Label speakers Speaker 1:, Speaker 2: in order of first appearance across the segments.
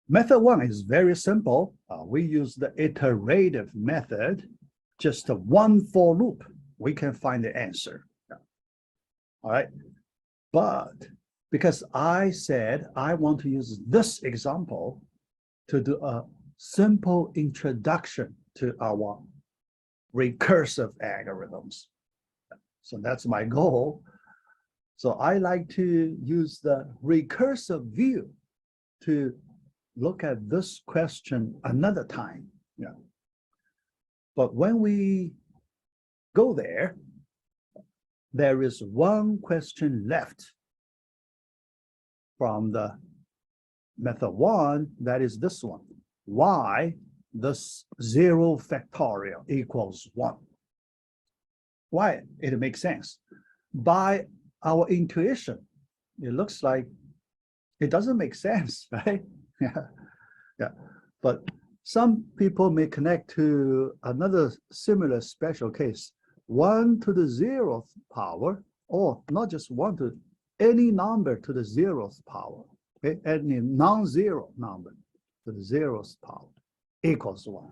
Speaker 1: Method one is very simple. We use the iterative method, just one for loop. We can find the answer. All right. But because I said I want to use this example to do a simple introduction to our recursive algorithms. So that's my goal. So I like to use the recursive view to look at this question another time. Yeah. But when we go there, there is one question left from the method one, that is this one. Why this 0 factorial equals 1? Why? It makes sense. By our intuition, it looks like it doesn't make sense, right? Yeah. But some people may connect to another similar special case, 1 to the 0th power, or not just 1 to any number to the 0th power, okay? Any non-zero number to the 0th power equals 1.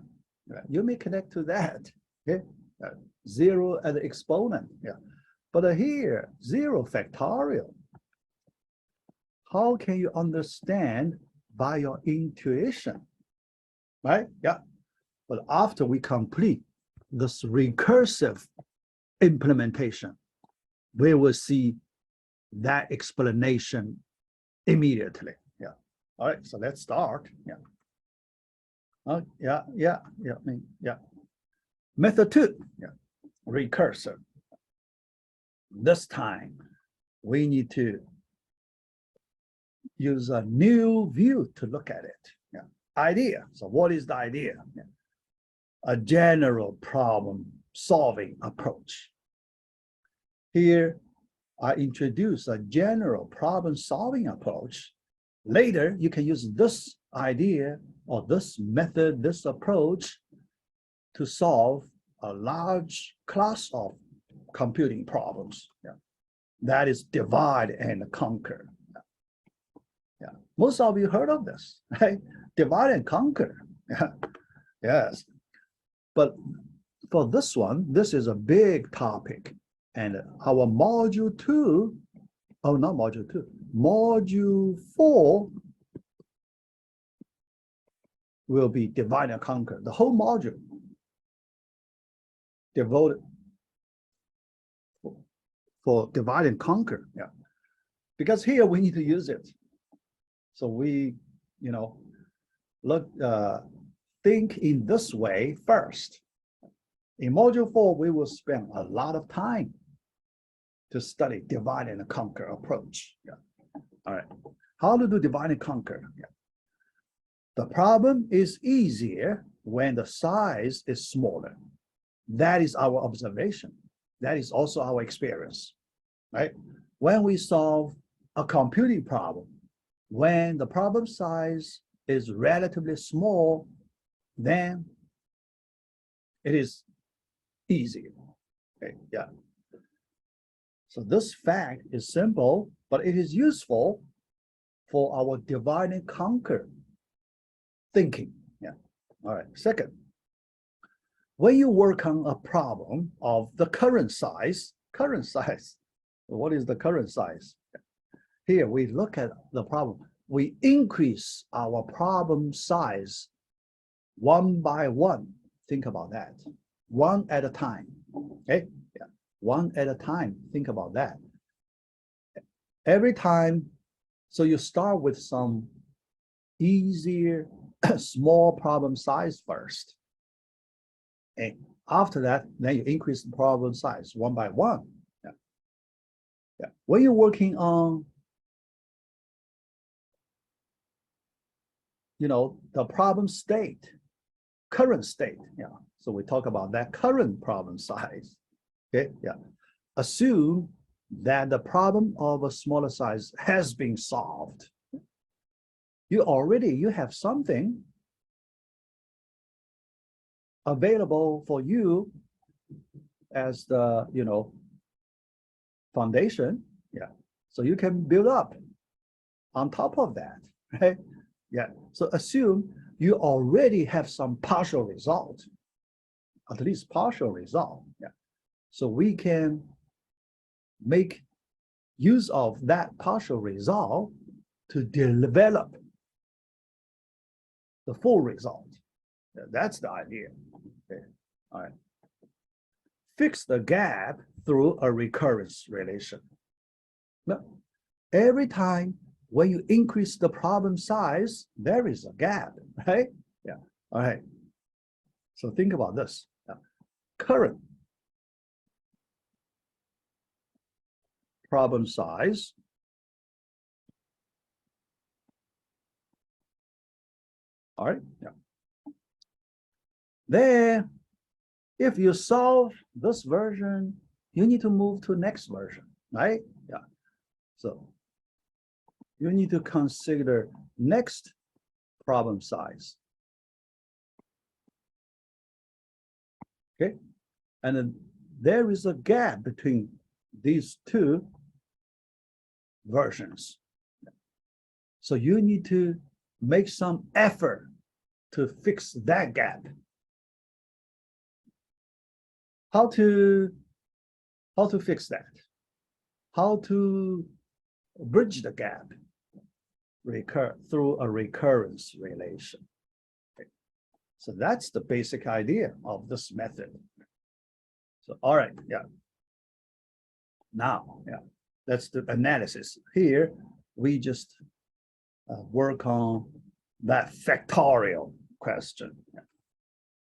Speaker 1: Right? You may connect to that, okay? 0 as an exponent, yeah. But here, 0 factorial, how can you understand by your intuition, right? Yeah. But after we complete this recursive implementation, we will see that explanation immediately. Yeah. All right. So let's start. Yeah. Yeah. Method 2. Yeah. Recursive. This time, we need to use a new view to look at it. Yeah. Idea. So what is the idea? Yeah. A general problem solving approach. Here, I introduce a general problem solving approach. Later, you can use this idea or this method, this approach to solve a large class of computing problems. Yeah. That is divide and conquer. Yeah. Most of you heard of this, right? Divide and conquer. Yeah. Yes. But for this one, this is a big topic. And our module 2, oh, not module 2, module 4 will be divide and conquer. The whole module devoted for divide and conquer. Yeah. Because here we need to use it. So we, think in this way first. In module 4, we will spend a lot of time to study divide and conquer approach. Yeah. All right. How to do divide and conquer? Yeah. The problem is easier when the size is smaller. That is our observation. That is also our experience, right? When we solve a computing problem, when the problem size is relatively small, then it is easier. Okay, yeah. So this fact is simple, but it is useful for our divide and conquer thinking. Yeah. All right. Second, when you work on a problem of the current size, what is the current size? Here we look at the problem. We increase our problem size one by one. Think about that. One at a time. Okay? Yeah. One at a time. Think about that. Every time, so you start with some easier, small problem size first. And after that, then you increase the problem size one by one. Yeah. Yeah. When you're working on, the problem state, current state. Yeah. So we talk about that current problem size. Okay. Yeah. Assume that the problem of a smaller size has been solved. You have something available for you as the, foundation. Yeah. So you can build up on top of that, right? Yeah. So assume you already have some partial result, at least partial result. Yeah. So we can make use of that partial result to develop the full result. Yeah, that's the idea. Okay. All right. Fix the gap through a recurrence relation. Now, every time when you increase the problem size, there is a gap, right? Yeah. All right. So think about this. Yeah. Current problem size all right. Yeah. Then if you solve this version, you need to move to next version, right? Yeah. So you need to consider next problem size. Okay. And then there is a gap between these two versions. So you need to make some effort to fix that gap. How to fix that? How to bridge the gap? Through a recurrence relation. Okay. So that's the basic idea of this method. So all right, yeah. Now, yeah, that's the analysis. Here, we just work on that factorial question. Yeah.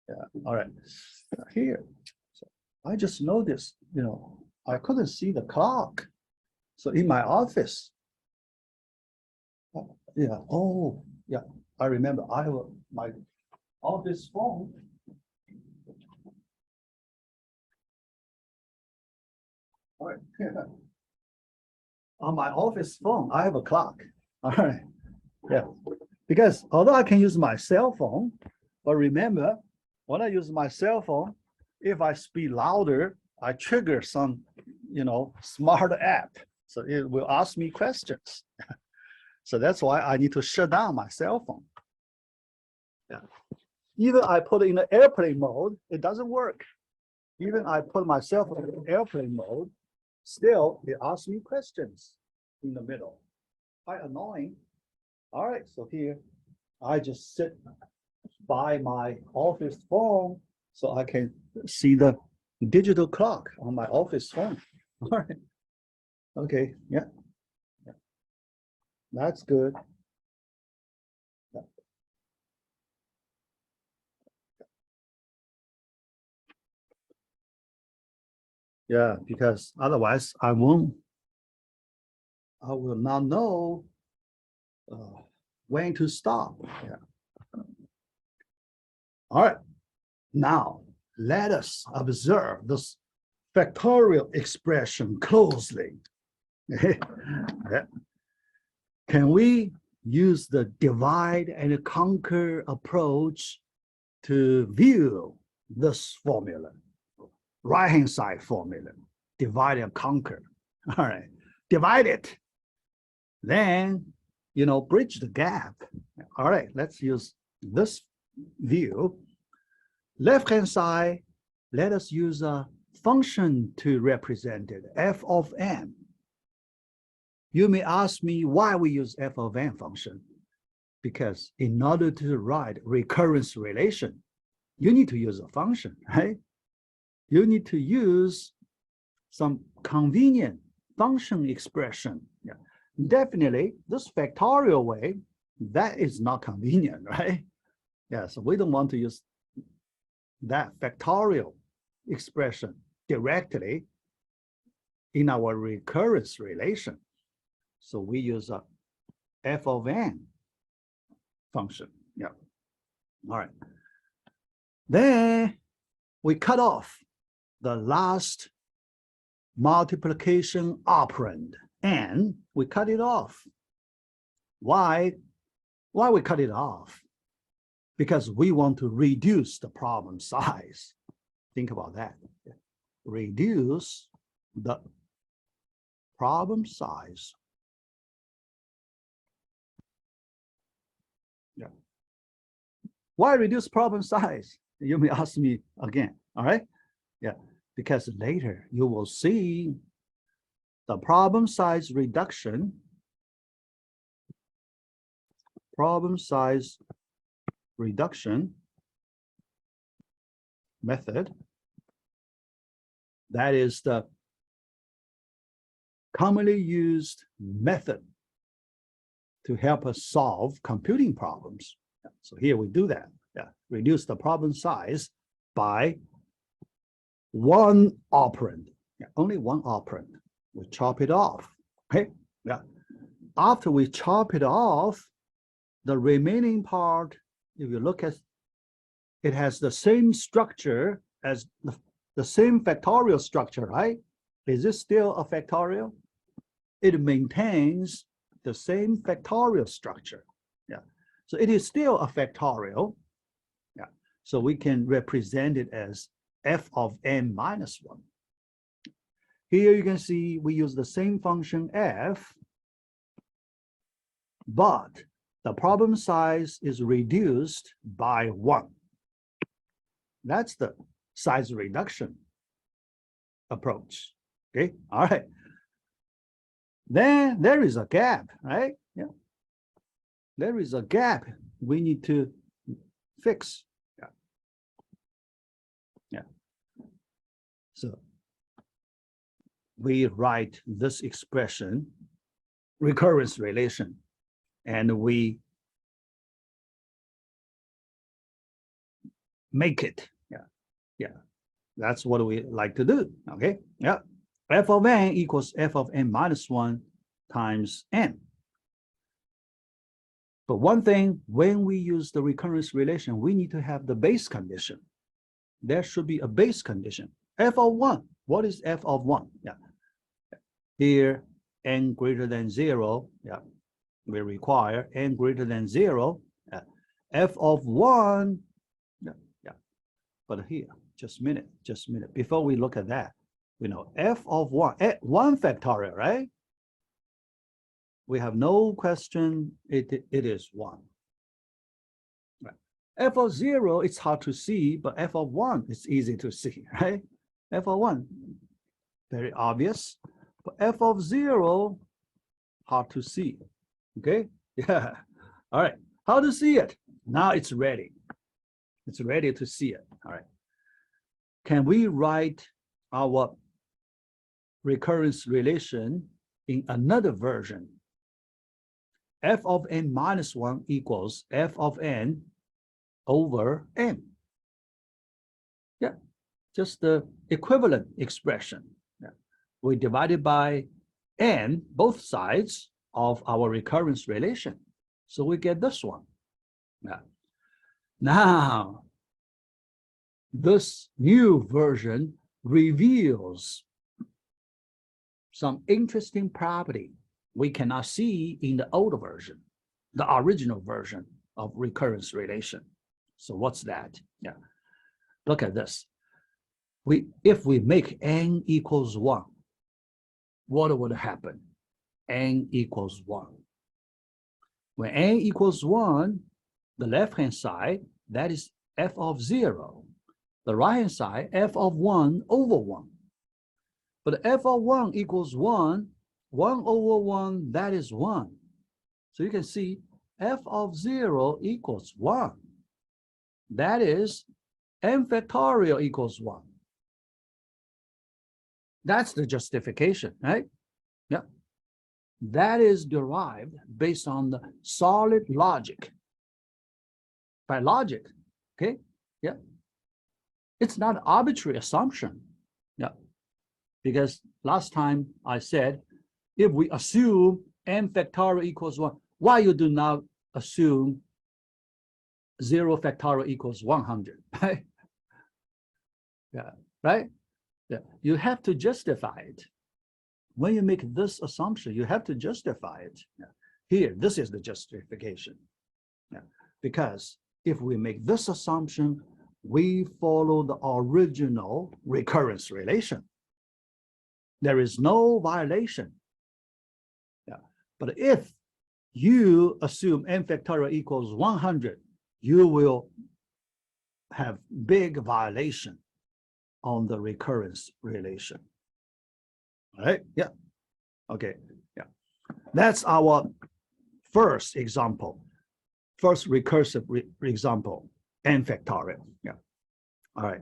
Speaker 1: Yeah. All right. Here, so I just noticed, I couldn't see the clock. So in my office, yeah. Oh, yeah. I remember I have my office phone. All right. On my office phone, I have a clock. All right. Yeah. Because although I can use my cell phone, but remember, when I use my cell phone, if I speak louder, I trigger some, smart app. So it will ask me questions. So that's why I need to shut down my cell phone. Yeah. Even I put it in the airplane mode, it doesn't work. Even I put my cell phone in airplane mode, still it asks me questions in the middle. Quite annoying. All right, so here I just sit by my office phone so I can see the digital clock on my office phone. All right. Okay, yeah. That's good. Yeah. Yeah, because otherwise I will not know when to stop. Yeah. All right. Now let us observe this factorial expression closely. Yeah. Can we use the divide and conquer approach to view this formula? Right-hand side formula, divide and conquer. All right, divide it. Then, bridge the gap. All right, let's use this view. Left-hand side, let us use a function to represent it, f of n. You may ask me why we use f of n function. Because in order to write recurrence relation, you need to use a function, right? You need to use some convenient function expression. Yeah. Definitely, this factorial way, that is not convenient, right? Yeah, so we don't want to use that factorial expression directly in our recurrence relation. So we use a f of n function. Yeah. All right. Then we cut off the last multiplication operand, and we cut it off. Why we cut it off? Because we want to reduce the problem size. Think about that. Reduce the problem size. Yeah. Why reduce problem size? You may ask me again. All right. Yeah. Because later you will see the problem size reduction. Problem size reduction method. That is the commonly used method to help us solve computing problems. So here we do that. Yeah. Reduce the problem size by one operand. Yeah. Only one operand. We chop it off. Okay. Yeah. After we chop it off, the remaining part, if you look at it, has the same structure as the same factorial structure, right? Is this still a factorial? It maintains the same factorial structure. Yeah. So it is still a factorial. Yeah. So we can represent it as f of n minus 1. Here you can see we use the same function f, but the problem size is reduced by 1. That's the size reduction approach. Okay, all right. Then there is a gap, right? Yeah. There is a gap we need to fix. Yeah. Yeah. So we write this expression, recurrence relation, and we make it. Yeah. Yeah. That's what we like to do. Okay. Yeah. F of n equals f of n minus 1 times n. But one thing, when we use the recurrence relation, we need to have the base condition. There should be a base condition. F of 1. What is f of 1? Yeah. Here, n greater than 0. Yeah. We require n greater than 0. Yeah. F of 1. Yeah. Yeah. But here, just a minute. Before we look at that, we know f of 1, 1 factorial, right? We have no question, it is 1. Right. F of 0, it's hard to see, but f of 1, it's easy to see, right? F of 1, very obvious. But f of 0, hard to see, okay? Yeah, all right. How to see it? Now it's ready. It's ready to see it, all right. Can we write our recurrence relation in another version? F of n minus 1 equals f of n over n. Yeah, just the equivalent expression. Yeah. We divided by n, both sides of our recurrence relation. So we get this one. Yeah. Now, this new version reveals some interesting property we cannot see in the older version, the original version of recurrence relation. So what's that? Yeah, look at this. If we make n equals 1, what would happen? N equals 1. When n equals 1, the left-hand side, that is f of 0. The right-hand side, f of 1 over 1. But f of 1 equals 1, 1 over 1, that is 1. So you can see f of 0 equals 1. That is n factorial equals 1. That's the justification, right? Yeah. That is derived based on the solid logic. By logic, okay? Yeah. It's not an arbitrary assumption. Yeah. Because last time I said, if we assume n factorial equals 1, why you do not assume 0 factorial equals 100, right? Yeah, right? Yeah. You have to justify it. When you make this assumption, you have to justify it. Yeah. Here, this is the justification. Yeah. Because if we make this assumption, we follow the original recurrence relation. There is no violation. Yeah. But if you assume n factorial equals 100, you will have big violation on the recurrence relation. All right? Yeah. Okay. Yeah. That's our first example, first recursive example, n factorial. Yeah. All right.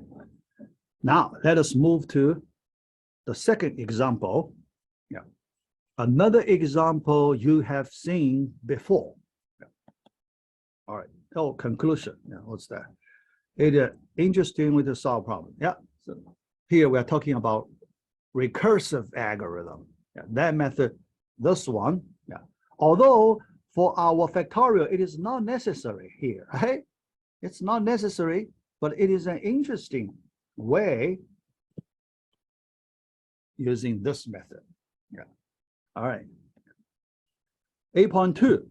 Speaker 1: Now let us move to the second example. Yeah. Another example you have seen before. Yeah. All right. Oh, conclusion. Yeah. What's that? It is interesting with the solve problem. Yeah. So here we are talking about recursive algorithm. Yeah. That method, this one. Yeah. Although for our factorial, it is not necessary here, right? It's not necessary, but it is an interesting way using this method. Yeah. All right. 8.2,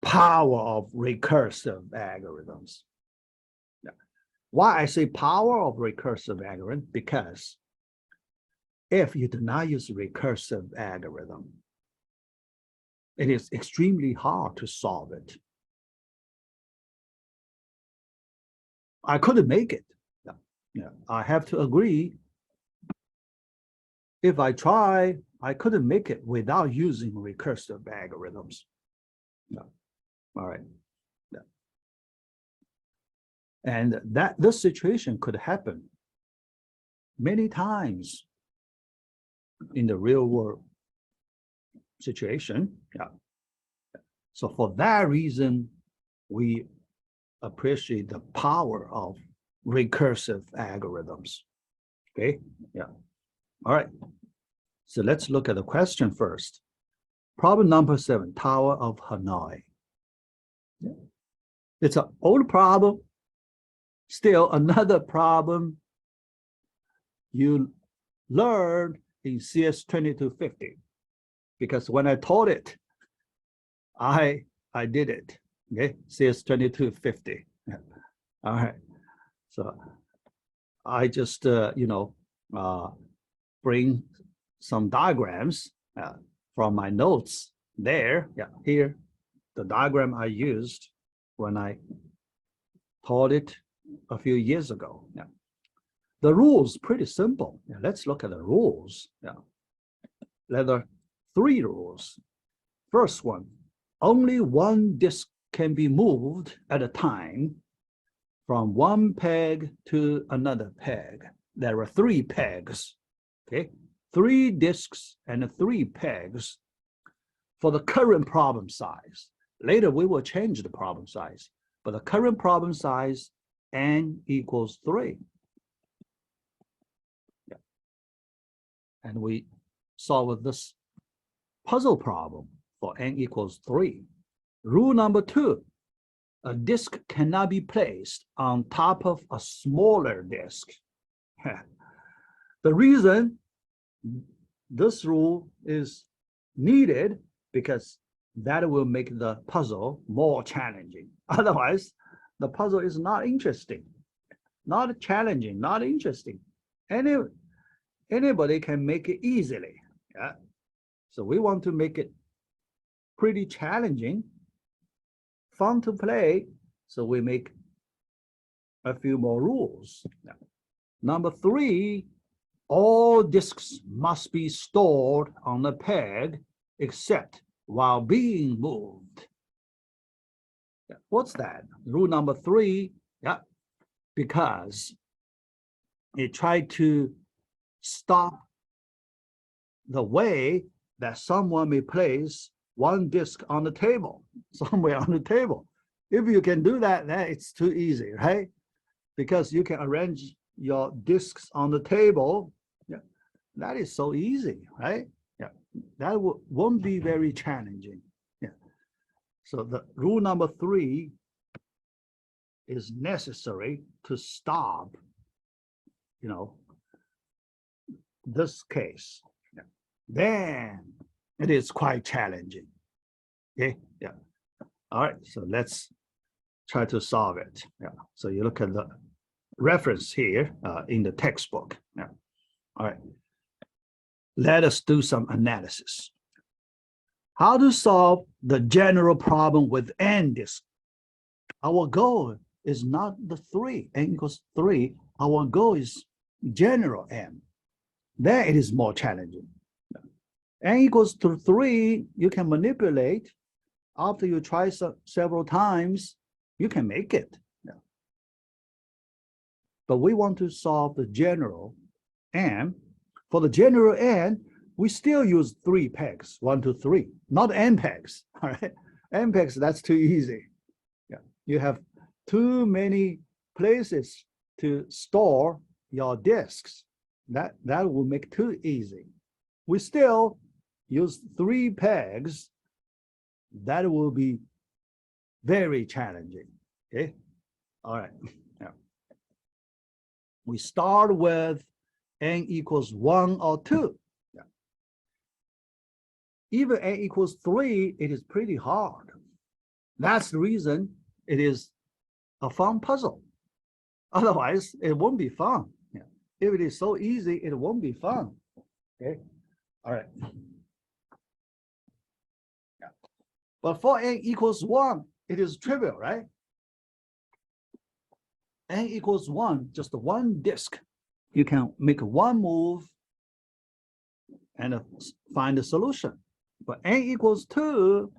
Speaker 1: power of recursive algorithms. Yeah. Why I say power of recursive algorithm? Because if you do not use recursive algorithm, it is extremely hard to solve it. I couldn't make it. Yeah. Yeah. I have to agree. If I try, I couldn't make it without using recursive algorithms. Yeah. All right. Yeah. And this situation could happen many times in the real world situation. Yeah. So for that reason, we appreciate the power of recursive algorithms. Okay. Yeah. All right. So let's look at the question first. Problem number 7, Tower of Hanoi. Yeah. It's an old problem. Still another problem you learned in CS3250. Because when I taught it, I did it. Okay, CS3250. Yeah. All right. So I just bring some diagrams from my notes there. Yeah, here, the diagram I used when I taught it a few years ago. Yeah. The rules pretty simple. Yeah, let's look at the rules. Yeah. There are 3 rules. First one, only one disk can be moved at a time from one peg to another peg. There are 3 pegs. Okay, 3 disks and 3 pegs for the current problem size. Later, we will change the problem size, but the current problem size, n equals 3. Yeah. And we solve this puzzle problem for n equals 3. Rule number 2, a disk cannot be placed on top of a smaller disk. The reason this rule is needed because that will make the puzzle more challenging. Otherwise, the puzzle is not interesting, not challenging, not interesting. Anybody can make it easily. Yeah. So we want to make it pretty challenging, fun to play. So we make a few more rules. Yeah. Number 3, all disks must be stored on the peg except while being moved. Yeah. What's that? Rule number 3, yeah, because it tried to stop the way that someone may place one disk on the table, somewhere on the table. If you can do that, then it's too easy, right? Because you can arrange your disks on the table. Yeah, that is so easy, right? Yeah, that won't be very challenging. Yeah. So the rule number 3 is necessary to stop, this case. Yeah. Then it is quite challenging. Okay. Yeah. All right. So let's try to solve it. Yeah. So you look at the reference here in the textbook. Yeah. All right. Let us do some analysis. How to solve the general problem with n disk? Our goal is not the 3, n equals 3. Our goal is general n. Then it is more challenging. N equals to 3, you can manipulate. After you try several times, you can make it. But we want to solve the general n. For the general n, we still use 3 pegs, 1, 2, 3, not n pegs. All right, n pegs, that's too easy. Yeah, you have too many places to store your disks. That will make too easy. We still use 3 pegs. That will be very challenging. Okay, all right. Yeah. We start with n equals 1 or 2. Yeah. Even n equals 3, it is pretty hard. That's the reason it is a fun puzzle. Otherwise, it won't be fun. Yeah. If it is so easy, it won't be fun. Okay, all right. Yeah. But for n equals 1, it is trivial, right? N equals 1, just one disk. You can make one move and find a solution. But n equals 2,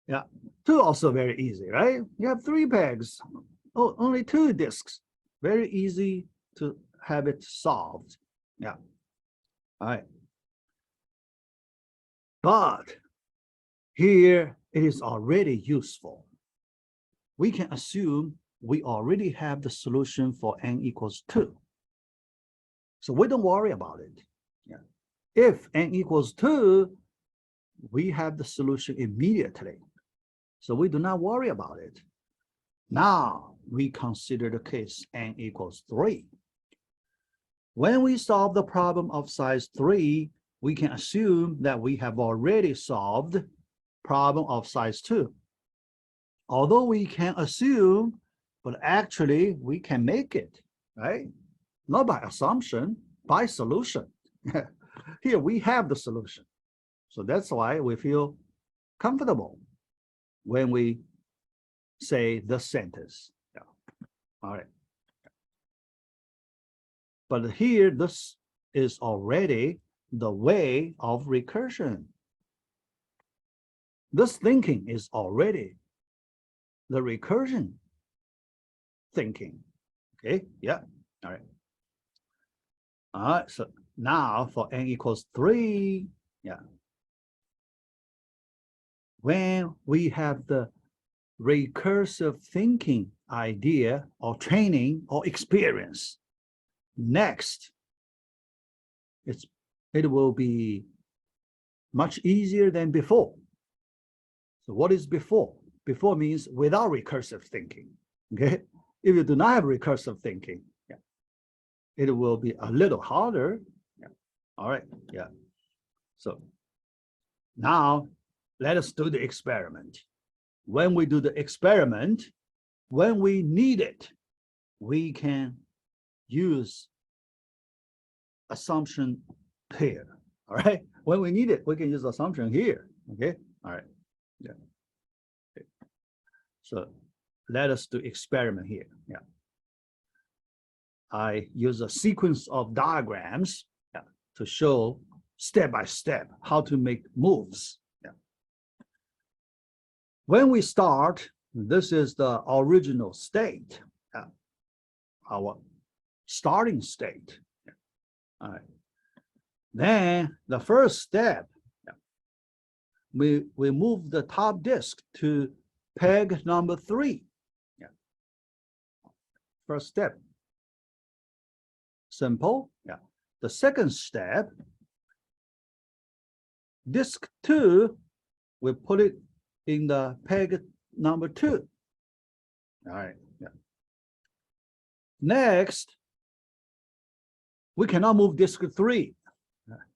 Speaker 1: yeah, 2 also very easy, right? You have 3 pegs, only 2 disks. Very easy to have it solved. Yeah, all right. But here it is already useful. We can assume we already have the solution for n equals 2. So we don't worry about it. Yeah. If n equals 2, we have the solution immediately. So we do not worry about it. Now we consider the case n equals 3. When we solve the problem of size 3, we can assume that we have already solved problem of size 2. Although we can assume, but actually we can make it, right? Not by assumption, by solution. Here we have the solution. So that's why we feel comfortable when we say the sentence. Yeah. All right. But here, this is already the way of recursion. This thinking is already the recursion thinking. Okay, yeah, all right. All right, so now for n equals 3, yeah. When we have the recursive thinking idea or training or experience, next, it will be much easier than before. So what is before? Before means without recursive thinking. Okay, if you do not have recursive thinking, yeah, it will be a little harder. Yeah. All right, yeah. So now let us do the experiment. When we do the experiment, when we need it, we can use assumption here. All right, when we need it, we can use assumption here. Okay, all right, yeah. Okay. So let us do experiment here. Yeah, I use a sequence of diagrams, yeah, to show step by step how to make moves. Yeah. When we start, this is the original state, yeah, our starting state. Yeah. All right. Then the first step, yeah, we move the top disk to peg number 3. Yeah. First step. Simple. Yeah. The second step, disk 2, we put it in the peg number 2. All right. Yeah. Next, we cannot move disk 3,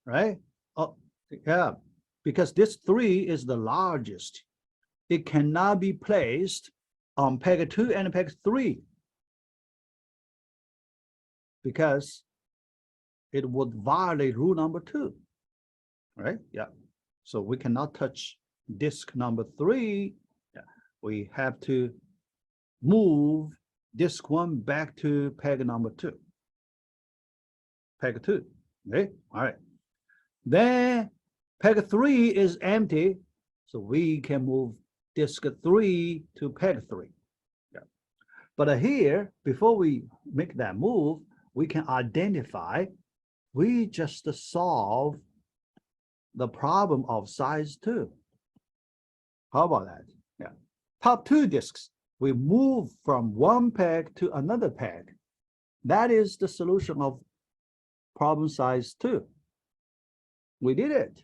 Speaker 1: right? Oh, yeah, because disk 3 is the largest. It cannot be placed on peg 2 and peg 3 because it would violate rule number 2. right? Yeah. So we cannot touch disk number 3. Yeah. We have to move disk 1 back to peg number 2. Peg 2. Okay. All right. Then peg 3 is empty, so we can move disk 3 to peg 3. Yeah. But here, before we make that move, we can identify, we just solve the problem of size 2. How about that? Yeah. Top 2 disks, we move from one peg to another peg. That is the solution of problem size 2. We did it,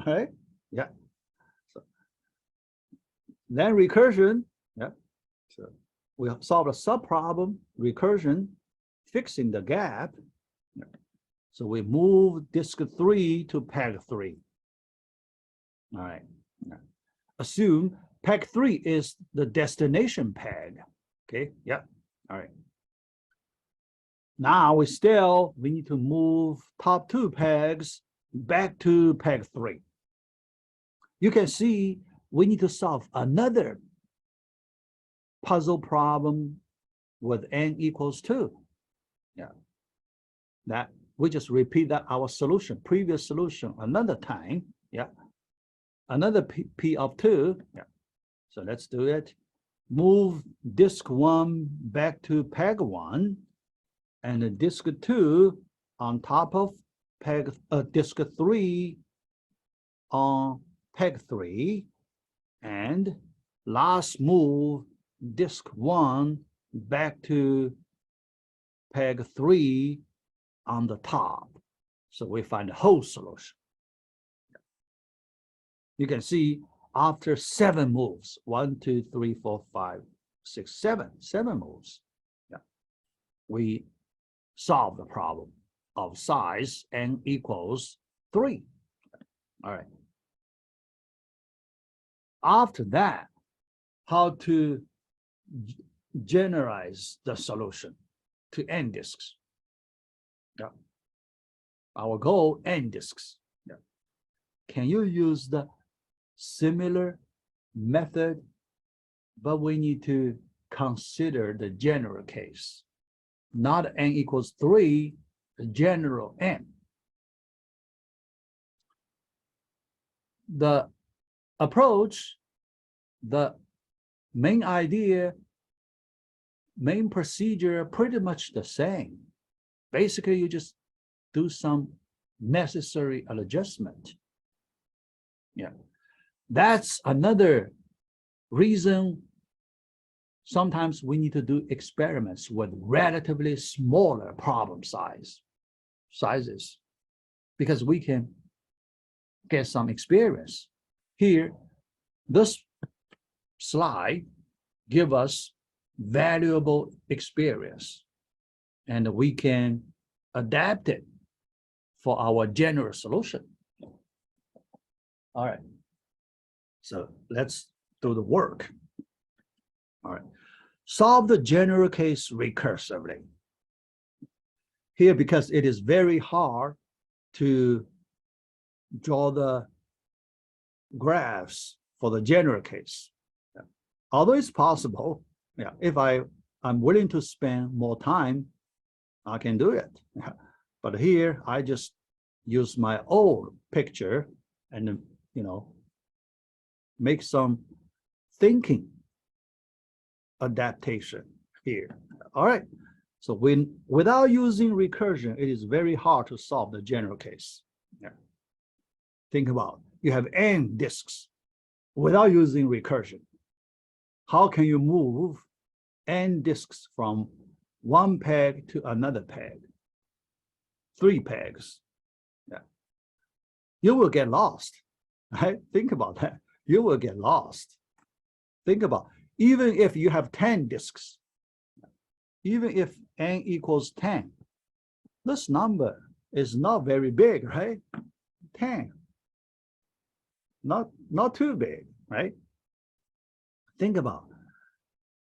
Speaker 1: right? Yeah. So then recursion, yeah. So we solve a subproblem, recursion, fixing the gap. Yeah. So we move disk 3 to peg 3. All right. Yeah. Assume peg 3 is the destination peg. Okay. Yeah. All right. Now we need to move top 2 pegs back to peg 3. You can see we need to solve another puzzle problem with n equals 2. Yeah. That we just repeat that our solution, previous solution, another time. Yeah. Another P of 2. Yeah. So let's do it. Move disk 1 back to peg 1, and the disk 2 on top of peg disk 3 on peg 3, and last move disk 1 back to peg 3 on the top. So we find the whole solution. You can see after 7 moves, 1, 2, 3, 4, 5, 6, 7 moves, yeah, we solve the problem of size n equals 3. All right. After that, how to generalize the solution to n disks. Yeah. Our goal, n disks. Yeah. Can you use the similar method, but we need to consider the general case, not n equals 3, the general n. The approach, the main idea, main procedure, pretty much the same. Basically, you just do some necessary adjustment. Yeah. That's another reason sometimes we need to do experiments with relatively smaller problem sizes, because we can get some experience. Here, this slide gives us valuable experience, and we can adapt it for our general solution. All right. So let's do the work. All right. Solve the general case recursively. Here, because it is very hard to draw the graphs for the general case. Yeah. Although it's possible, yeah, if I'm willing to spend more time, I can do it. Yeah. But here, I just use my old picture and, you know, make some thinking adaptation here. All right. So without using recursion, it is very hard to solve the general case. Yeah. Think about, you have n disks without using recursion. How can you move n disks from one peg to another peg? 3 pegs. Yeah. You will get lost. Right? Think about that. You will get lost. Think about, even if you have 10 disks, even if n equals 10, this number is not very big, right? 10. Not too big, right? Think about,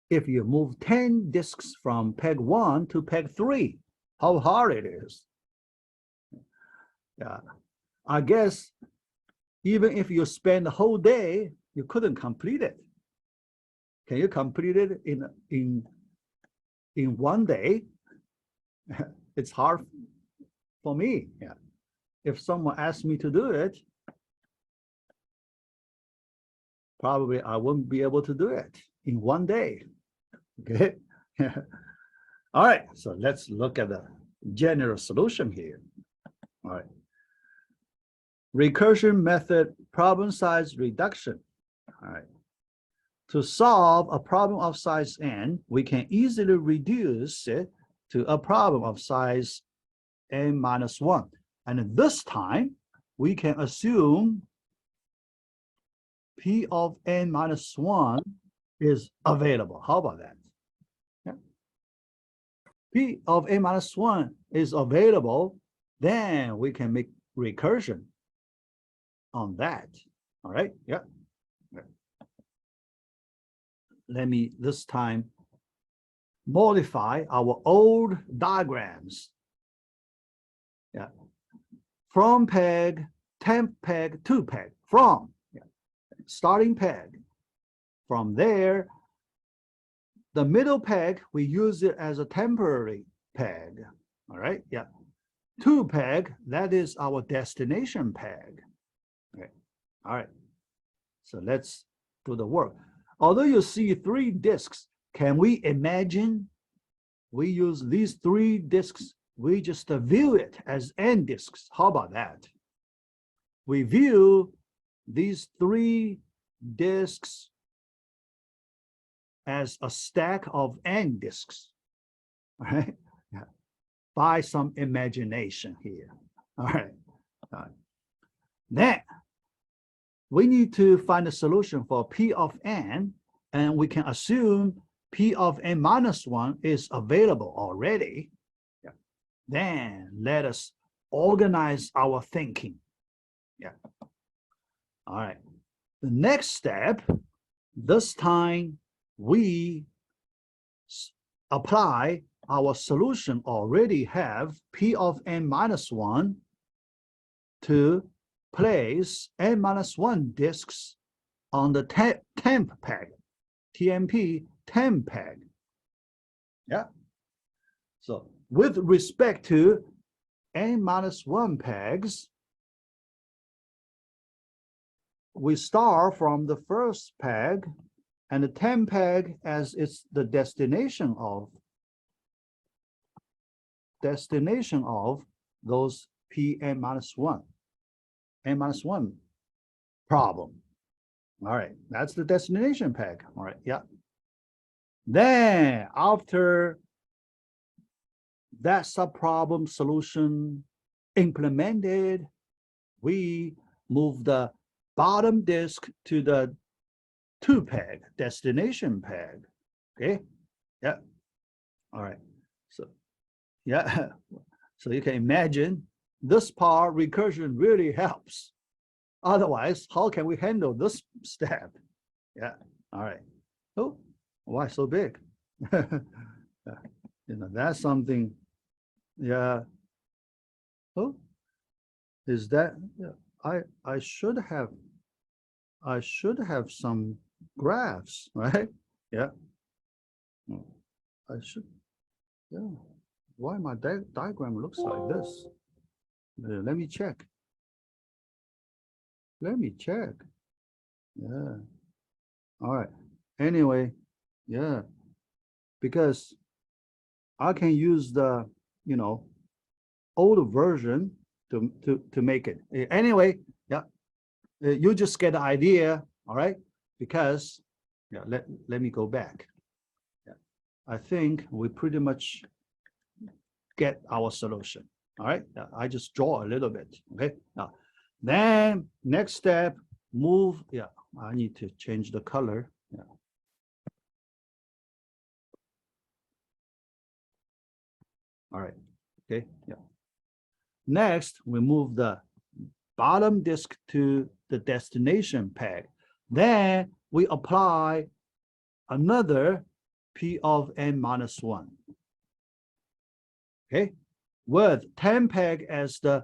Speaker 1: if you move 10 disks from peg 1 to peg 3, how hard it is. Yeah. I guess even if you spend the whole day, you couldn't complete it. Can you complete it in 1 day? It's hard for me. Yeah. If someone asked me to do it, probably I wouldn't be able to do it in 1 day. Okay. All right. So let's look at the general solution here. All right. Recursion method problem size reduction. All right. To solve a problem of size n, we can easily reduce it to a problem of size n minus 1. And this time, we can assume P of n minus 1 is available. How about that? Yeah. P of n minus 1 is available, then we can make recursion on that. All right, yeah. Let me this time modify our old diagrams. Yeah. From peg, temp peg, to peg, from, yeah. Starting peg. From there, the middle peg, we use it as a temporary peg. All right, yeah. To peg, that is our destination peg. Okay. All right. So let's do the work. Although you see 3 disks, can we imagine we use these 3 disks, we just view it as n disks? How about that? We view these 3 disks as a stack of n disks, all right? Yeah. By some imagination here, all right? All right. Then we need to find a solution for P of n, and we can assume P of n minus 1 is available already. Yeah. Then let us organize our thinking. Yeah. All right. The next step, this time we apply our solution already have P of n minus 1 to place n minus 1 disks on the temp peg, TMP temp peg. Yeah. So with respect to n minus 1 pegs, we start from the first peg, and the temp peg as it's the destination of those Pn minus 1. N minus 1 problem. All right, that's the destination peg. All right, yeah. Then after that subproblem solution implemented, we move the bottom disk to the to peg, destination peg. Okay, yeah. All right, so yeah, so you can imagine this part recursion really helps. Otherwise, how can we handle this step? Yeah, all right. Oh, why so big? You know, that's something, yeah. Oh, is that, yeah, I should have some graphs, right? Yeah. I should, yeah. Why my diagram looks like this? Let me check. Let me check. Yeah. All right. Anyway, yeah. Because I can use the, you know, old version to make it. Anyway, yeah. You just get the idea, all right? Because, yeah, let me go back. Yeah. I think we pretty much get our solution. All right, I just draw a little bit. Okay, now then next step, move. Yeah, I need to change the color. Yeah. All right. Okay. Yeah. Next, we move the bottom disk to the destination peg. Then we apply another P of n minus 1. Okay, with temp peg as the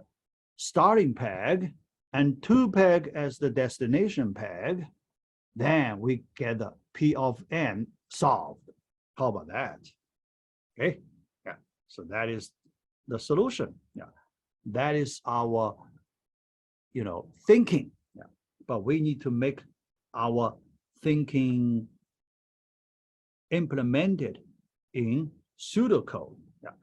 Speaker 1: starting peg and 2 peg as the destination peg, then we get the P of n solved. How about that? Okay, yeah. So that is the solution. Yeah, that is our, thinking. Yeah, but we need to make our thinking implemented in pseudocode. Yeah.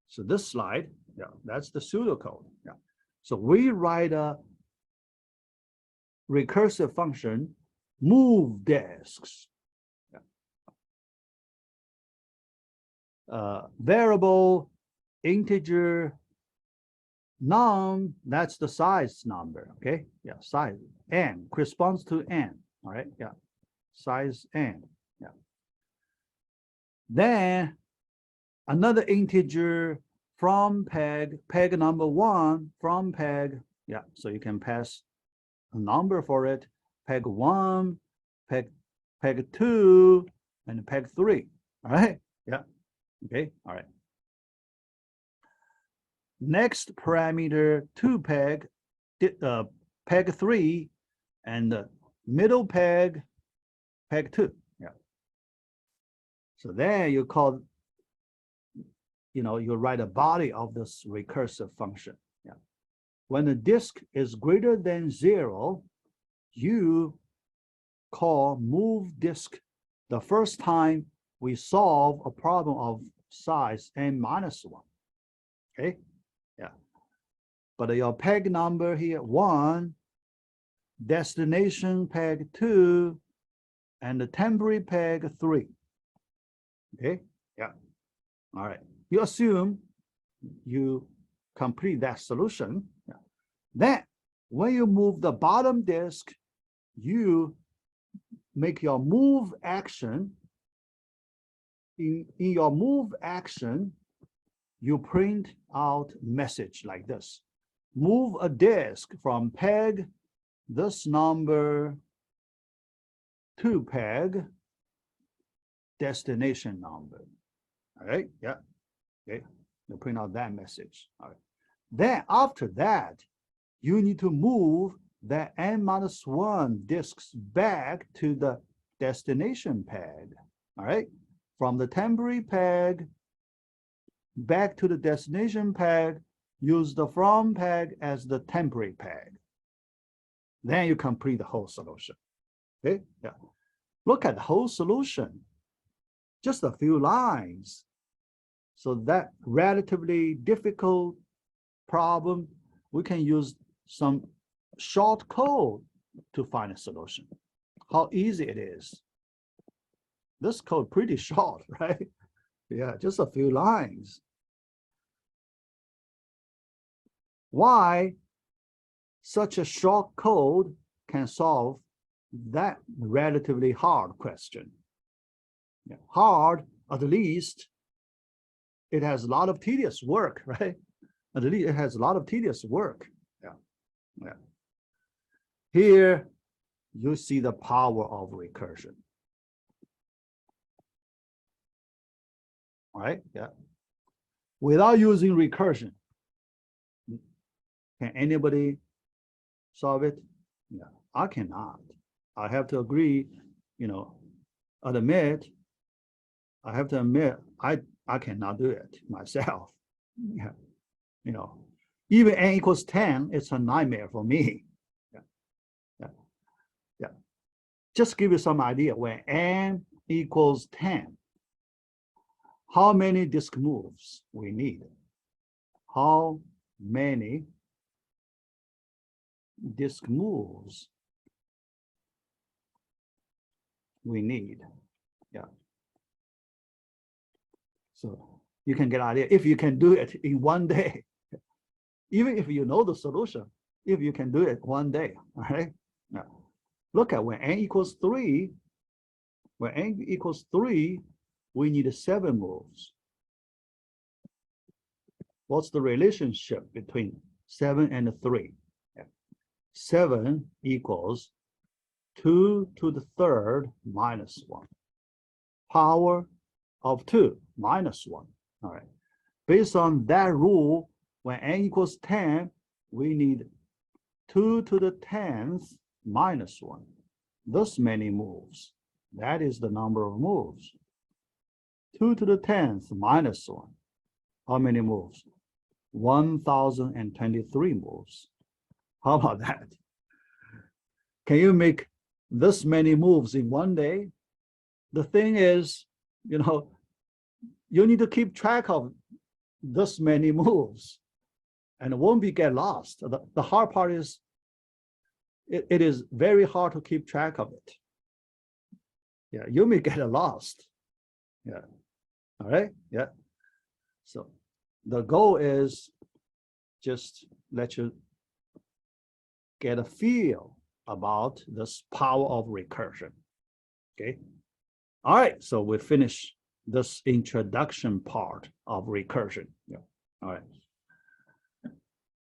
Speaker 1: So this slide, yeah, that's the pseudocode. Yeah. So we write a recursive function, move disks. Yeah. Variable, integer, num, that's the size number. Okay. Yeah. Size n corresponds to n. All right. Yeah. Size n. Yeah. Then another integer from peg number 1 from peg. Yeah, so you can pass a number for it. Peg 1, peg 2, and peg 3. All right. Yeah. Okay. All right. Next parameter 2 peg, peg 3, and the middle peg 2. Yeah. So then you call, you write a body of this recursive function. Yeah. When the disk is greater than 0, you call move disk the first time we solve a problem of size n-1. Okay. Yeah. But your peg number here 1, destination peg 2, and the temporary peg 3. Okay. Yeah. All right. You assume you complete that solution. Yeah. Then when you move the bottom disk, you make your move action. In your move action, you print out message like this. Move a disk from peg this number to peg destination number. All right. Yeah. Okay, you print out that message. All right. Then after that, you need to move the n-1 disks back to the destination peg. All right. From the temporary peg back to the destination peg, use the from peg as the temporary peg. Then you complete the whole solution. Okay. Yeah. Look at the whole solution. Just a few lines. So that relatively difficult problem, we can use some short code to find a solution. How easy it is. This code pretty short, right? Yeah, just a few lines. Why such a short code can solve that relatively hard question? Yeah, hard, at least it has a lot of tedious work, right? At least it has a lot of tedious work. Yeah. Yeah. Here you see the power of recursion. All right. Yeah. Without using recursion, can anybody solve it? Yeah, I cannot. I have to agree, I have to admit, I cannot do it myself. Yeah. Even n equals 10, it's a nightmare for me. Yeah. Yeah. Yeah. Just give you some idea, when n equals 10, how many disk moves we need? How many disk moves we need? Yeah. So you can get an idea if you can do it in one day, even if you know the solution, if you can do it one day, all right? Now, look at when n equals 3, we need 7 moves. What's the relationship between 7 and 3? Yeah. 7 equals 2 to the third minus 1. Power of 2 minus 1. All right. Based on that rule, when n equals 10, we need 2 to the 10th minus 1. This many moves. That is the number of moves. 2 to the 10th minus 1. How many moves? 1,023 moves. How about that? Can you make this many moves in one day? The thing is, you know, you need to keep track of this many moves and it won't get lost. The hard part is it is very hard to keep track of it. Yeah, you may get lost. Yeah. All right. Yeah. So the goal is just let you get a feel about this power of recursion. Okay. All right. So we finish this introduction part of recursion. Yeah. All right.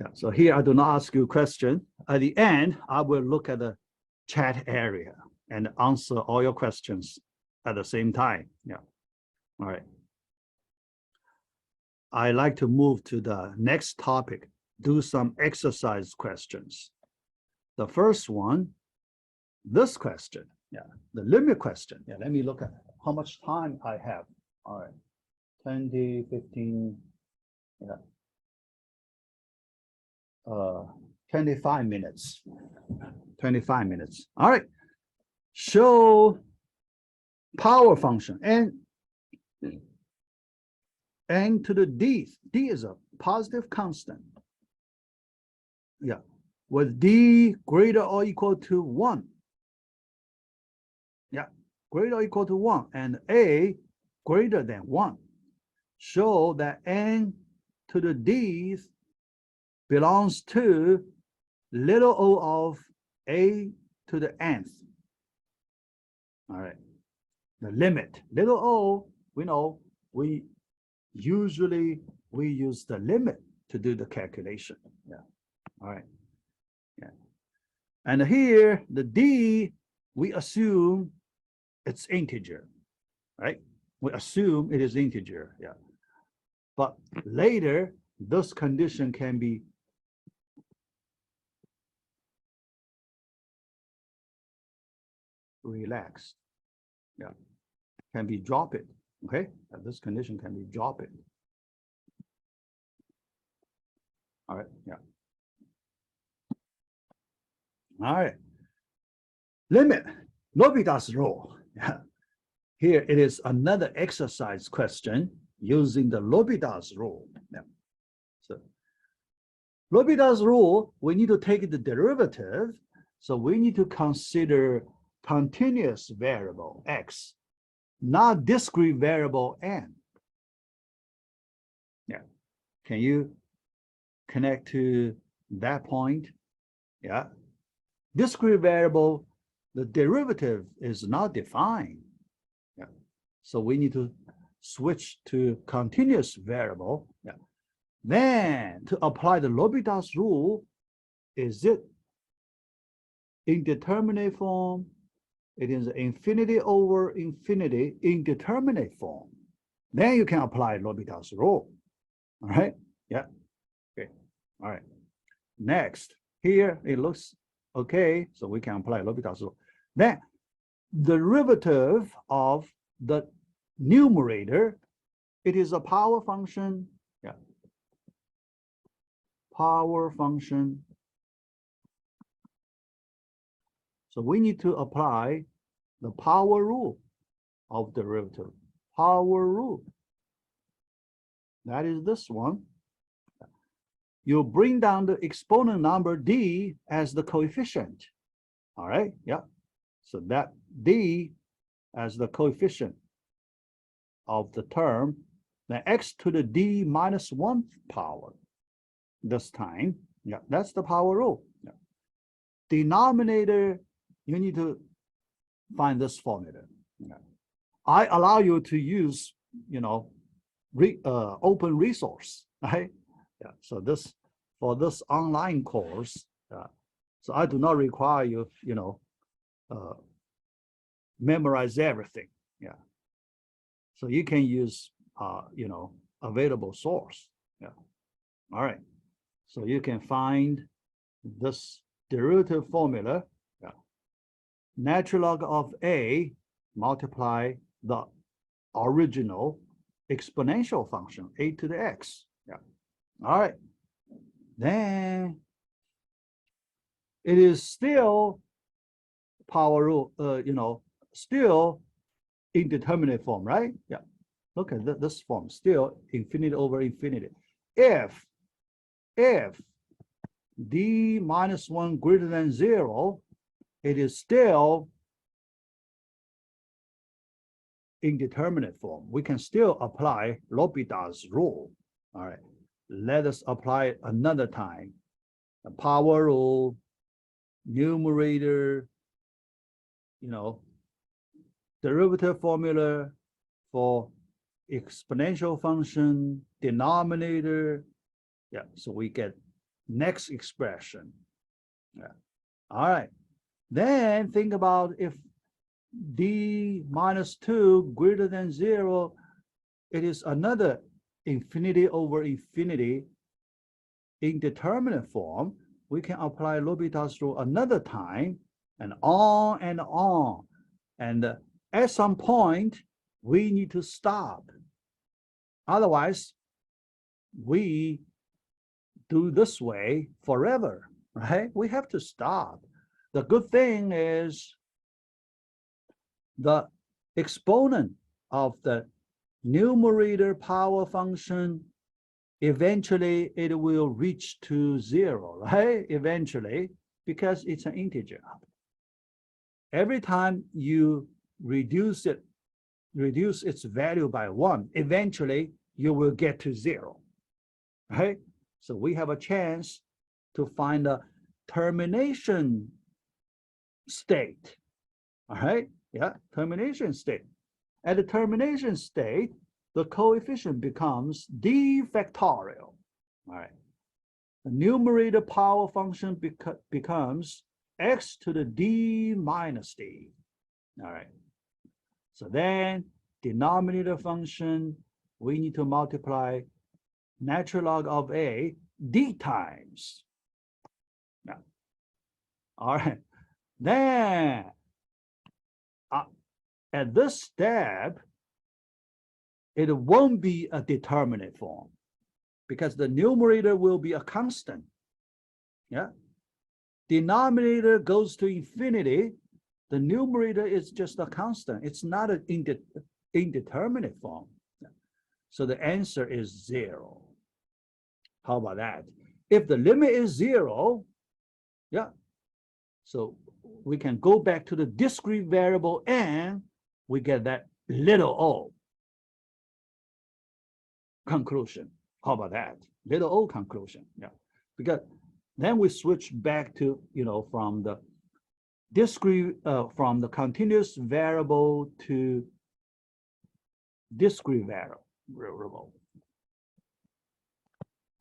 Speaker 1: Yeah. So here I do not ask you a question. At the end, I will look at the chat area and answer all your questions at the same time. Yeah. All right. I like to move to the next topic, do some exercise questions. The first one, this question, yeah, the limit question. Yeah, let me look at how much time I have. All right, 20, 15, yeah. 25 minutes. 25 minutes. All right. Show power function n to the d. D is a positive constant. Yeah. With d greater or equal to 1. Yeah. Greater or equal to 1 and a greater than 1. Show that n to the d belongs to little o of a to the nth. All right. The limit, little o, we know we usually use the limit to do the calculation. Yeah. All right. Yeah. And here the d, we assume it's integer, right? We assume it is integer. Yeah. But later, this condition can be relaxed. Yeah. Can be drop it. Okay. This condition can be drop it. All right. Yeah. All right. Limit. L'Hopital's rule. Yeah. Here it is another exercise question using the L'Hopital's rule. Yeah. So L'Hopital's rule, we need to take the derivative. So we need to consider continuous variable x, not discrete variable n. Yeah. Can you connect to that point? Yeah. Discrete variable, the derivative is not defined. Yeah. So we need to switch to continuous variable. Yeah. Then to apply the L'Hopital's rule, is it indeterminate form? It is infinity over infinity indeterminate form. Then you can apply L'Hopital's rule. All right. Yeah. Okay. All right. Next, here it looks okay. So we can apply L'Hopital's rule. Then derivative of the numerator, it is a power function. Yeah. Power function. So we need to apply the power rule of derivative. Power rule. That is this one. You bring down the exponent number d as the coefficient. All right. Yeah. So that d as the coefficient of the term, then x to the d minus 1th power this time. Yeah, that's the power rule. Yeah. Denominator, you need to find this formula. Yeah. I allow you to use, you know, open resource, right? Yeah. So this, for this online course, so I do not require you, you know, memorize everything. Yeah. So you can use, you know, available source. Yeah. All right. So you can find this derivative formula. Yeah. Natural log of A multiply the original exponential function, a to the x. Yeah. All right. Then it is still power rule, still indeterminate form, right? Yeah. Look at this form, still infinity over infinity. If d minus 1 greater than 0, it is still indeterminate form. We can still apply L'Hopital's rule. All right. Let us apply it another time. The power rule, numerator, derivative formula for exponential function, denominator. Yeah, so we get next expression. Yeah. All right. Then think about if d minus 2 greater than 0, it is another infinity over infinity indeterminate form. We can apply L'Hopital's rule another time, and on and on. And at some point, we need to stop. Otherwise, we do this way forever, right? We have to stop. The good thing is the exponent of the numerator power function, eventually it will reach to 0, right? Eventually, because it's an integer. Every time you reduce its value by 1, eventually you will get to 0, right? So we have a chance to find a termination state, all right? Yeah, termination state. At the termination state, the coefficient becomes d factorial, all right? The numerator power function becomes x to the d minus d, all right? So then denominator function, we need to multiply natural log of a d times. Yeah. All right. Then at this step, it won't be a determinate form because the numerator will be a constant. Yeah. Denominator goes to infinity. The numerator is just a constant. It's not an indeterminate form. So the answer is 0. How about that? If the limit is 0, yeah, so we can go back to the discrete variable and we get that little o conclusion. How about that? Little o conclusion, yeah. Because then we switch back to, from the discrete, from the continuous variable to discrete variable.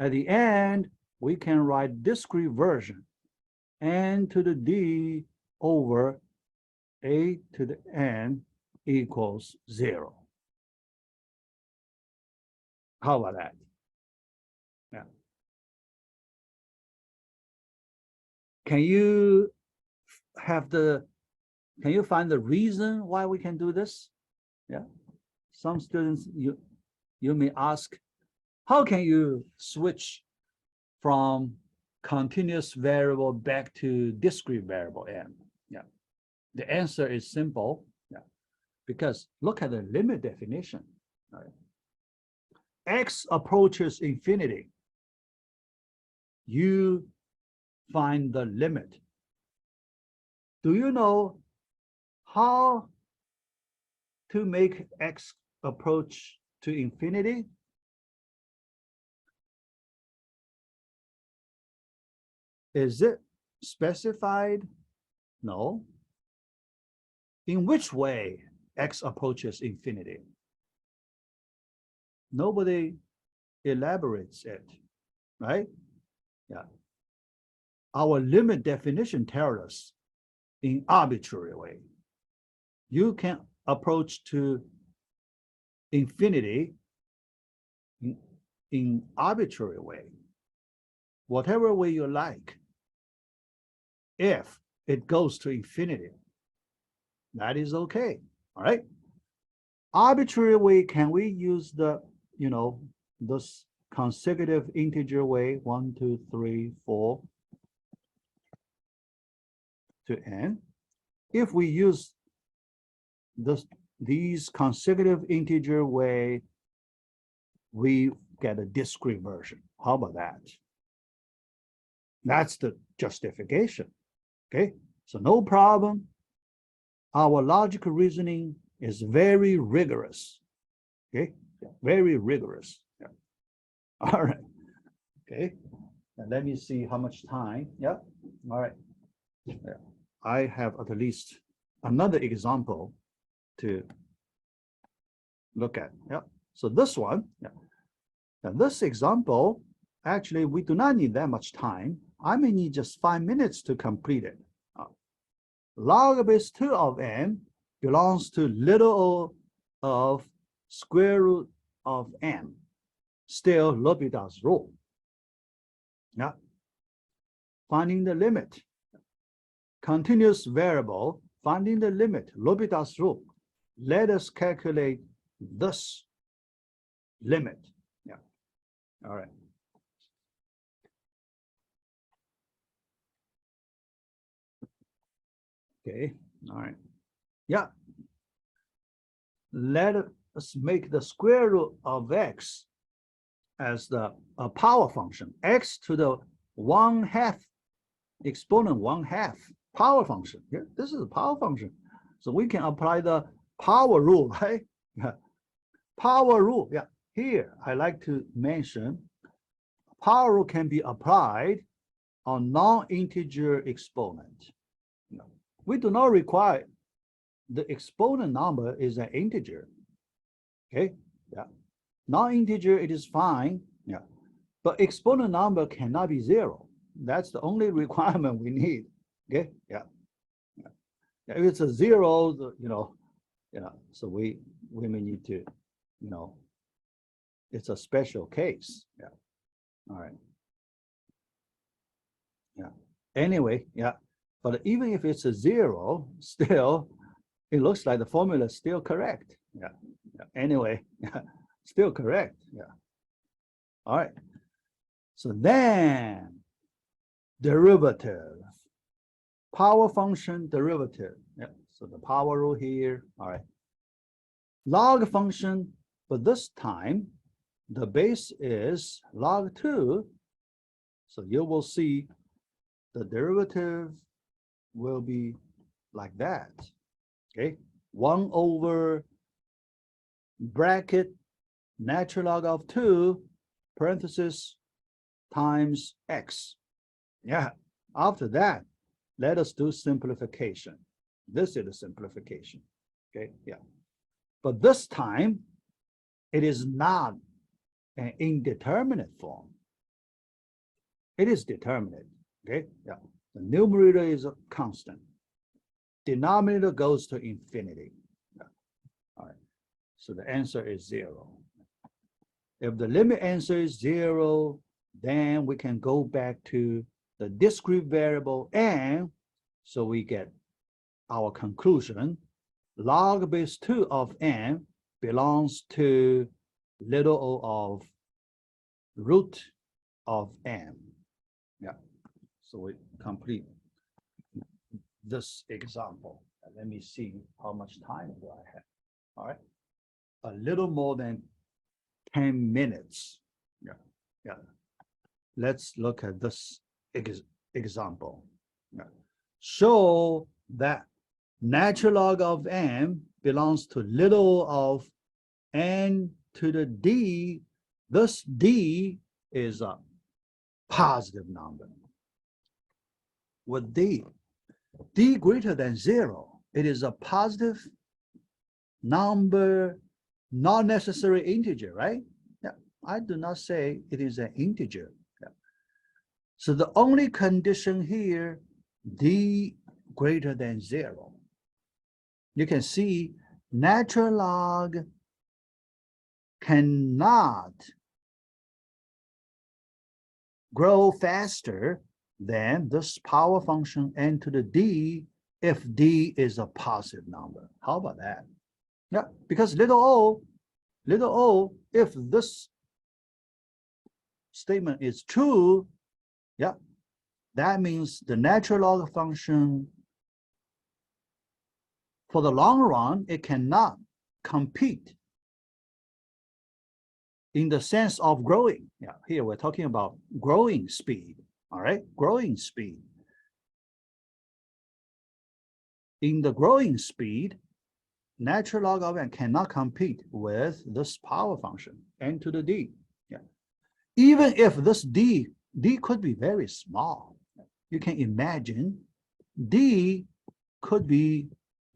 Speaker 1: At the end, we can write discrete version, n to the d over a to the n equals 0. How about that? Yeah. Can you find the reason why we can do this? Yeah. Some students, you may ask, how can you switch from continuous variable back to discrete variable n? Yeah. The answer is simple. Yeah. Because look at the limit definition. Right? X approaches infinity. You find the limit. Do you know how to make x approach to infinity? Is it specified? No. In which way x approaches infinity? Nobody elaborates it, right? Yeah. Our limit definition tells us in arbitrary way. You can approach to infinity in arbitrary way. whatever way you like. If it goes to infinity, that is okay. All right. Arbitrary way, can we use the, this consecutive integer way, 1, 2, 3, 4 to n? If we use these consecutive integer way, we get a discrete version. How about that? That's the justification. Okay, so no problem. Our logical reasoning is very rigorous. Okay, very rigorous. Yeah. All right. Okay, and let me see how much time. Yeah. All right. Yeah. I have at least another example to look at. Yeah. So this one. Yeah. Now this example, actually, we do not need that much time. I may need just 5 minutes to complete it. Log base 2 of n belongs to little o of square root of n, still L'Hopital's rule. Yeah. Finding the limit. Continuous variable, finding the limit, L'Hopital's rule. Let us calculate this limit. Yeah. All right. Okay. All right. Yeah. Let us make the square root of x as a power function, x to the 1/2 exponent 1/2 power function. Here, this is a power function. So we can apply the power rule, right? Yeah. Power rule. Yeah. Here, I like to mention power rule can be applied on non-integer exponent. No. We do not require the exponent number is an integer. Okay. Yeah. Non-integer, it is fine. Yeah. But exponent number cannot be 0. That's the only requirement we need. Okay. Yeah. Yeah. If it's a 0, so we may need to, it's a special case. Yeah. All right. Yeah. Anyway, yeah. But even if it's a 0, still, it looks like the formula is still correct. Yeah. Yeah. Anyway, yeah. Still correct. Yeah. All right. So then, derivative, power function derivative. Yeah. So the power rule here. All right. Log function, but this time the base is log 2. So you will see the derivative will be like that. Okay. 1 over bracket natural log of 2 parenthesis times x. Yeah. After that, let us do simplification. This is a simplification. Okay. Yeah. But this time, it is not an indeterminate form. It is determinate. Okay. Yeah. The numerator is a constant. Denominator goes to infinity. Yeah. All right. So the answer is 0. If the limit answer is 0, then we can go back to the discrete variable, and so we get our conclusion. Log base 2 of n belongs to little o of root of n. Yeah. So we complete this example. Let me see how much time do I have. All right. A little more than 10 minutes. Yeah. Yeah. Let's look at this example. Yeah. Show that natural log of n belongs to little of n to the d. This d is a positive number. With d greater than 0, it is a positive number, not necessarily integer, right? Yeah, I do not say it is an integer. Yeah. So the only condition here, d greater than 0. You can see natural log cannot grow faster than this power function n to the d if d is a positive number. How about that? Yeah, because little o, if this statement is true, yeah, that means the natural log function for the long run, it cannot compete in the sense of growing. Yeah, here we're talking about growing speed. All right, growing speed. In the growing speed, natural log of n cannot compete with this power function, n to the d. Yeah. Even if this d could be very small. You can imagine d could be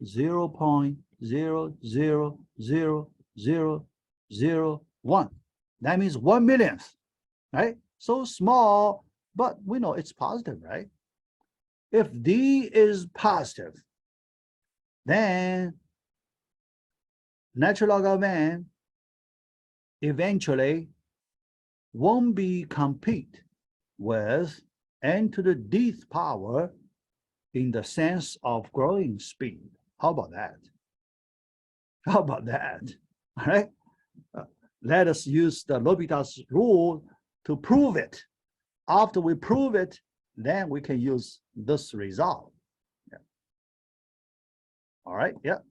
Speaker 1: 0.0000001. That means 1 millionth, right? So small, but we know it's positive, right? If d is positive, then natural log of n eventually won't be compete with n to the dth power in the sense of growing speed. How about that? How about that? All right. Let us use the L'Hopital's rule to prove it. After we prove it, then we can use this result. Yeah. All right. Yeah.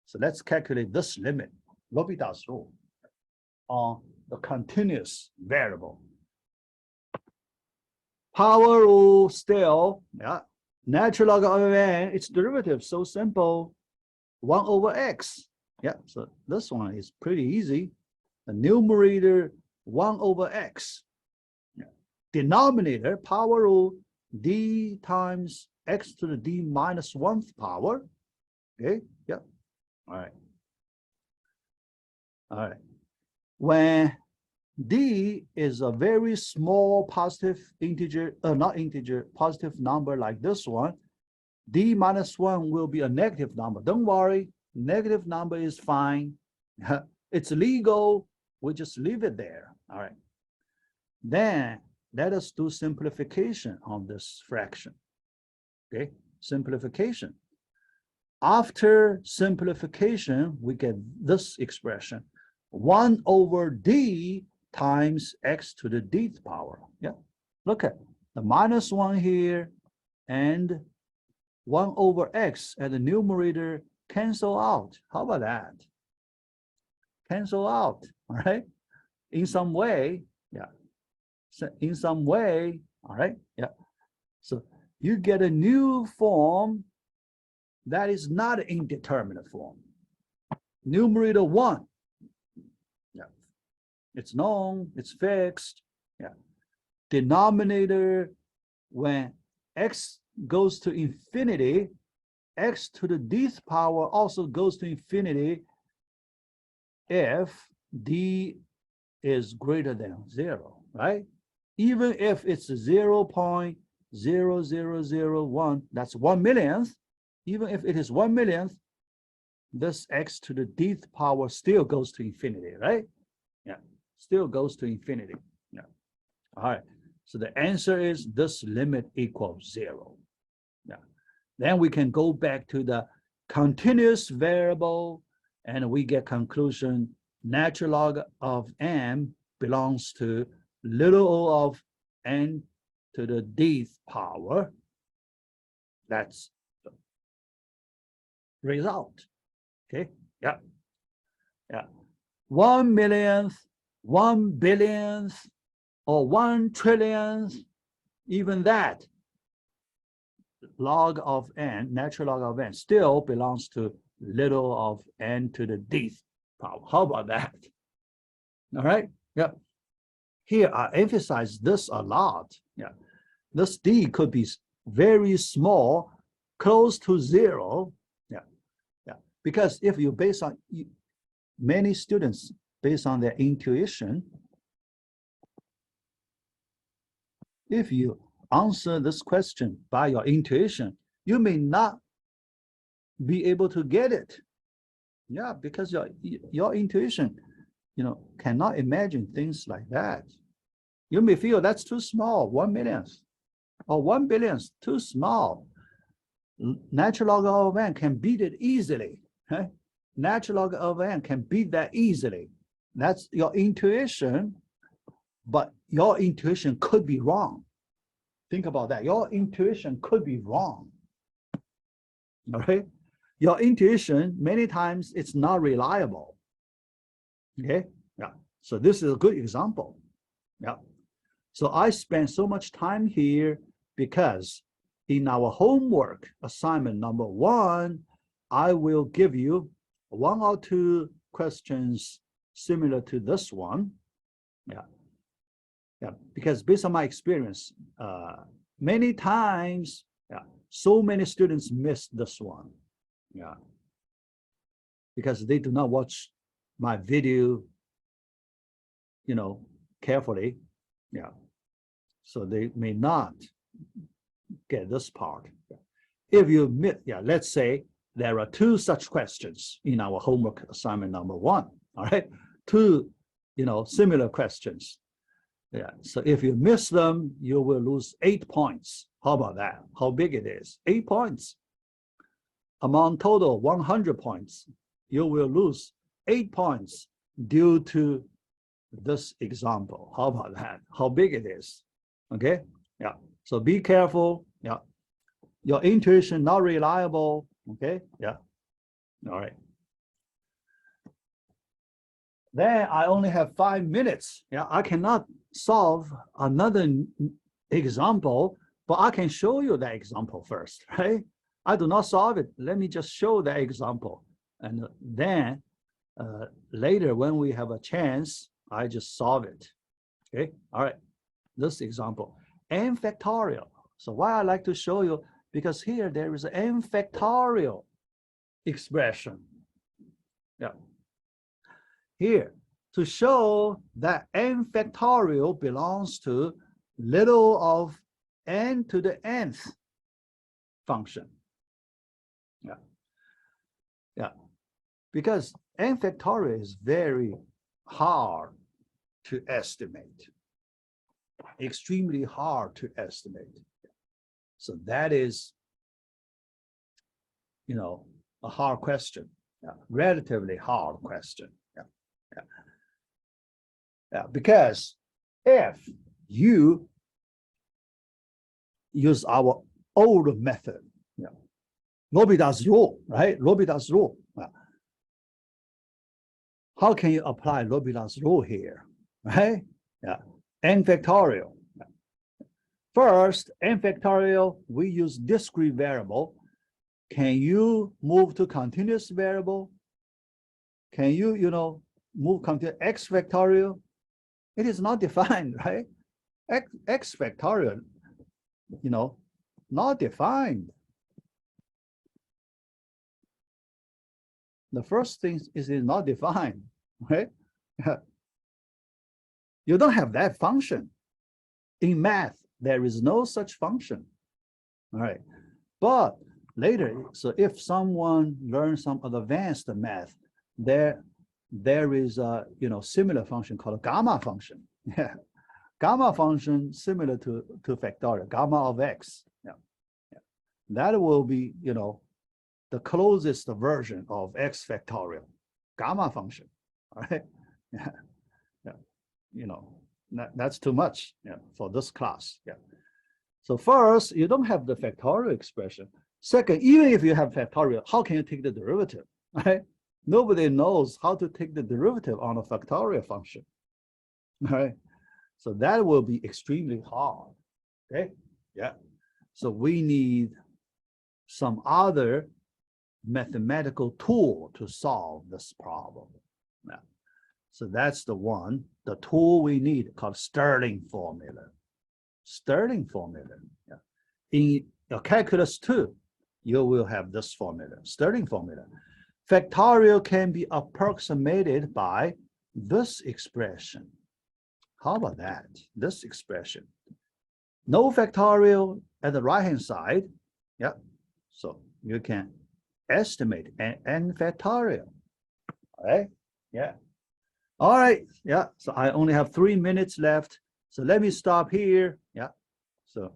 Speaker 1: So let's calculate this limit, L'Hopital's rule, on the continuous variable. Power rule still, yeah. Natural log of n, its derivative, so simple, 1 over x. Yeah, so this one is pretty easy. The numerator, 1 over x. Yeah. Denominator, power rule, d times x to the d minus 1th power. Okay, yeah, all right. All right. When d is a very small positive integer, not integer, positive number like this one, d minus 1 will be a negative number. Don't worry, negative number is fine. It's legal, we just leave it there. All right. Then let us do simplification on this fraction. Okay, simplification. After simplification, we get this expression, 1 over d times x to the dth power. Yeah, look at the minus 1 here and 1 over x and the numerator cancel out. How about that? Cancel out, all right? In some way, yeah. So in some way, all right, yeah. So you get a new form that is not an indeterminate form. Numerator 1. Yeah. It's known, it's fixed. Yeah. Denominator, when x goes to infinity, x to the dth power also goes to infinity if d is greater than 0, right? Even if it's 0.0001, that's 1 millionth. Even if it is 1 millionth, this x to the dth power still goes to infinity, right? Yeah, still goes to infinity. Yeah. All right. So the answer is this limit equals 0. Yeah. Then we can go back to the continuous variable and we get conclusion natural log of n belongs to little o of n to the dth power. That's the result. Okay. Yeah. Yeah. 1 millionth, 1 billionth, or 1 trillionth, even that log of n, natural log of n, still belongs to little of n to the dth power. How about that? All right. Yeah. Here I emphasize this a lot. Yeah. This d could be very small, close to 0. Yeah. Yeah. Because if you base on many students based on their intuition, if you answer this question by your intuition, you may not be able to get it. Yeah, because your intuition, cannot imagine things like that. You may feel that's too small, 1 millionth or 1 billionth, too small. Natural log of n can beat it easily. Okay? Natural log of n can beat that easily. That's your intuition, but your intuition could be wrong. Think about that. Your intuition could be wrong. All right? Your intuition, many times, it's not reliable. Okay? Yeah. So this is a good example. Yeah. So I spent so much time here because in our homework assignment number 1, I will give you 1 or 2 questions similar to this one. Yeah. Yeah. Because based on my experience, many times, yeah, so many students miss this one. Yeah. Because they do not watch my video, you know, carefully. Yeah. So they may not get this part. If you miss, yeah, let's say there are 2 such questions in our homework assignment number 1. All right. 2, you know, similar questions. Yeah. So if you miss them, you will lose 8 points. How about that? How big it is? 8 points. Among total 100 points, you will lose 8 points due to this example. How about that? How big it is? Okay. Yeah. So be careful. Yeah. Your intuition not reliable. Okay. Yeah. All right. Then I only have 5 minutes. Yeah. I cannot solve another example, but I can show you that example first, right? I do not solve it. Let me just show that example. And then later when we have a chance, I just solve it. Okay. All right. This example, n factorial. So why I like to show you, because here there is an n factorial expression. Yeah. Here, to show that n factorial belongs to little of n to the nth function. Yeah. Yeah. Because n factorial is very hard to estimate. Extremely hard to estimate. So that is, you know, a hard question. Yeah. Relatively hard question. Yeah. Yeah. Yeah. Because if you use our old method, yeah, L'Hopital's rule, right? L'Hopital's rule. Yeah. How can you apply L'Hopital's rule here, right? Yeah. N factorial. First, n factorial, we use discrete variable. Can you move to continuous variable? Can you, you know, move to x factorial? It is not defined, right? X factorial, you know, not defined. The first thing is it not defined, right? You don't have that function. In math, there is no such function. All right. But later, so if someone learns some advanced math, there is a, you know, similar function called a gamma function. Yeah. Gamma function similar to factorial, gamma of x. Yeah. Yeah. That will be, you know, the closest version of x factorial, gamma function. All right. Yeah. Yeah. You know, that's too much, yeah, for this class. Yeah. So first, you don't have the factorial expression. Second, even if you have factorial, how can you take the derivative? Right? Nobody knows how to take the derivative on a factorial function. All right. So that will be extremely hard. Okay. Yeah. So we need some other mathematical tool to solve this problem. Yeah. So that's the one, the tool we need called Stirling formula. Stirling formula. Yeah. In your calculus 2, you will have this formula, Stirling formula. Factorial can be approximated by this expression. How about that? This expression. No factorial at the right-hand side. Yeah. So you can estimate n factorial. All right. Yeah. All right. Yeah. So I only have 3 minutes left. So let me stop here. Yeah. So